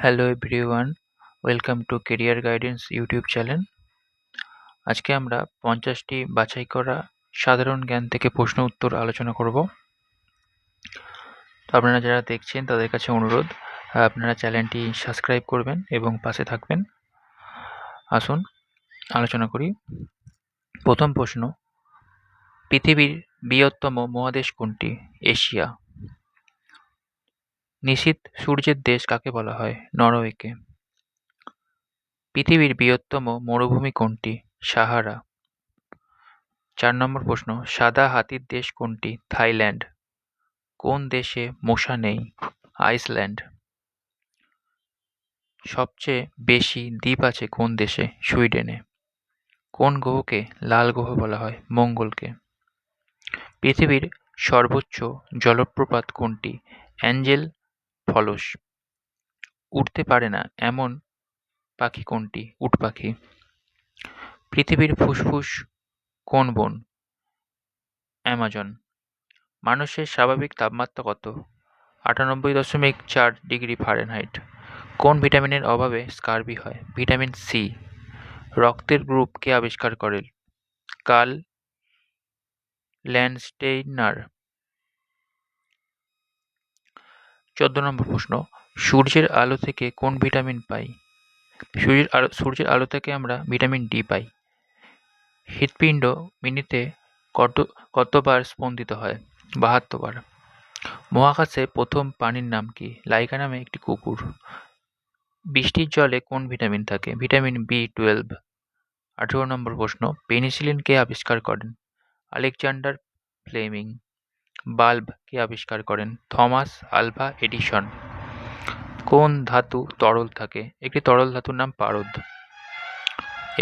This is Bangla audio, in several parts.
Hello everyone, welcome to career guidance YouTube channel. আজকে আমরা 50টি বাছাই করা সাধারণ জ্ঞান থেকে প্রশ্ন উত্তর আলোচনা করব। তো আপনারা যারা দেখছেন তাদের কাছে অনুরোধ, আপনারা চ্যানেলটি সাবস্ক্রাইব করবেন এবং পাশে থাকবেন। আসুন আলোচনা করি। প্রথম প্রশ্ন, পৃথিবীর বৃহত্তম মহাদেশ কোনটি? এশিয়া। নিশীথ সূর্যের দেশ কাকে বলা হয়? নরওয়েকে। পৃথিবীর বৃহত্তম মরুভূমি কোনটি? সাহারা। 4 নম্বর প্রশ্ন, সাদা হাতির দেশ কোনটি? থাইল্যান্ড। কোন দেশে মশা নেই? আইসল্যান্ড। সবচেয়ে বেশি দ্বীপ আছে কোন দেশে? সুইডেনে। কোন গ্রহকে লাল গ্রহ বলা হয়? মঙ্গলকে। পৃথিবীর সর্বোচ্চ জলপ্রপাত কোনটি? Angel Falls. উড়তে পারে না এমন পাখি কোনটি? উট পাখি। পৃথিবীর ফুসফুস কোন বন? অ্যামাজন। মানুষের স্বাভাবিক তাপমাত্রা কত? 98.4 ডিগ্রি ফারেনহাইট। কোন ভিটামিনের অভাবে স্কার্বি হয়? Vitamin C. রক্তের গ্রুপ কে আবিষ্কার করেন? Curl Landsteiner. 14 নম্বর প্রশ্ন, সূর্যের আলো থেকে কোন ভিটামিন পাই? সূর্যের আলো থেকে আমরা ভিটামিন ডি পাই। হৃৎপিণ্ড মিনিটে কতবার স্পন্দিত হয়? 72 বার। মহাকাশে প্রথম প্রাণীর নাম কি? লাইকা নামে একটি কুকুর। বৃষ্টির জলে কোন ভিটামিন থাকে? ভিটামিন বি12। 18 নম্বর প্রশ্ন, পেনিসিলিন কে আবিষ্কার করেন? Alexander Fleming. বাল্ব কে আবিষ্কার করেন? Thomas Alva Edison. কোন ধাতু তরল থাকে? একটি তরল ধাতুর নাম পারদ।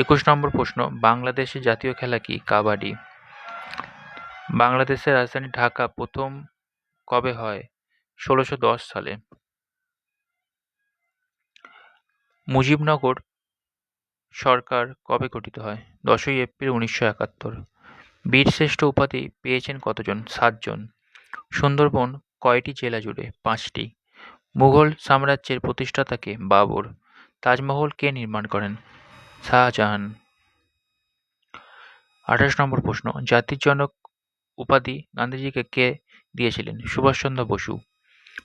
21 নম্বর প্রশ্ন, বাংলাদেশের জাতীয় খেলা কি? কাবাডি। বাংলাদেশের রাজধানী ঢাকা প্রথম কবে হয়? 1610 সালে। মুজিবনগর সরকার কবে গঠিত হয়? 10ই এপ্রিল 1971। বীরশ্রেষ্ঠ উপাধি পেয়েছেন কতজন? 7 জন। সুন্দরবন কয়টি জেলা জুড়ে? 5টি। মুঘল সাম্রাজ্যের প্রতিষ্ঠাতা কে? বাবর। তাজমহল কে নির্মাণ করেন? শাহজাহান। 28 নম্বর প্রশ্ন, জাতির জনক উপাধি গান্ধীজিকে কে দিয়েছিলেন? সুভাষচন্দ্র বসু।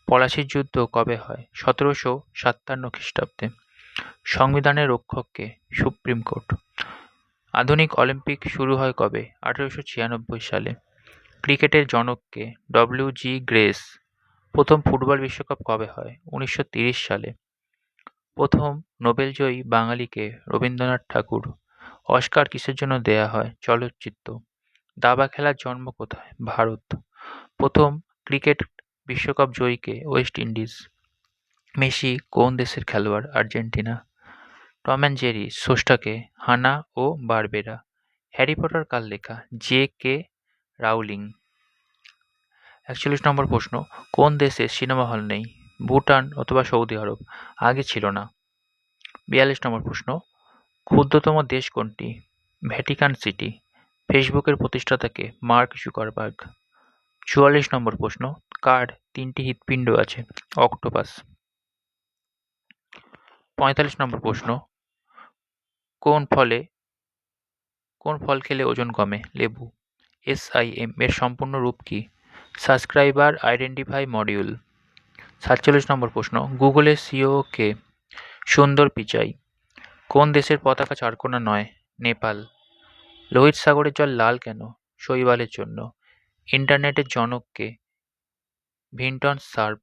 পলাশির যুদ্ধ কবে হয়? 1757 খ্রিস্টাব্দে। সংবিধানের রক্ষক কে? Supreme court. আধুনিক অলিম্পিক শুরু হয় কবে? 1896 সালে। ক্রিকেটের জনক কে? ডব্লিউ.জি. গ্রেস। প্রথম ফুটবল বিশ্বকাপ কবে হয়? 1930 সালে। প্রথম নোবেলজয়ী বাঙালি কে? রবীন্দ্রনাথ ঠাকুর। অস্কার কিসের জন্য দেয়া হয়? চলচ্চিত্র। দাবা খেলার জন্ম কোথায়? ভারত। প্রথম ক্রিকেট বিশ্বকাপ জয়ী কে? West Indies. মেসি কোন দেশের খেলোয়াড়? আর্জেন্টিনা। টম অ্যান্ড জেরি স্রষ্টা কে? হানা ও বারবেরা। হ্যারি পটার কার লেখা? জে.কে. রাউলিং। 41 নম্বর প্রশ্ন, কোন দেশে সিনেমা হল নেই? ভুটান অথবা সৌদি আরব। আগে ছিল না। 42 নম্বর প্রশ্ন, ক্ষুদ্রতম দেশ কোনটি? Vatican city. ফেসবুকের প্রতিষ্ঠাতা কে? Mark Zuckerberg. 44 নম্বর প্রশ্ন, কার 3টি হৃৎপিণ্ড আছে? অক্টোপাস। 45 নম্বর প্রশ্ন, কোন ফল খেলে ওজন কমে? লেবু। SIM এর সম্পূর্ণ রূপ কি? Subscriber identify module. 47 নম্বর প্রশ্ন, গুগলের সিইও কে? সুন্দর পিচাই। কোন দেশের পতাকা চারকোনা নয়? নেপাল। লোহিত সাগরের জল লাল কেন? শৈবালের জন্য। ইন্টারনেটের জনক কে? ভিন্টন সার্ফ।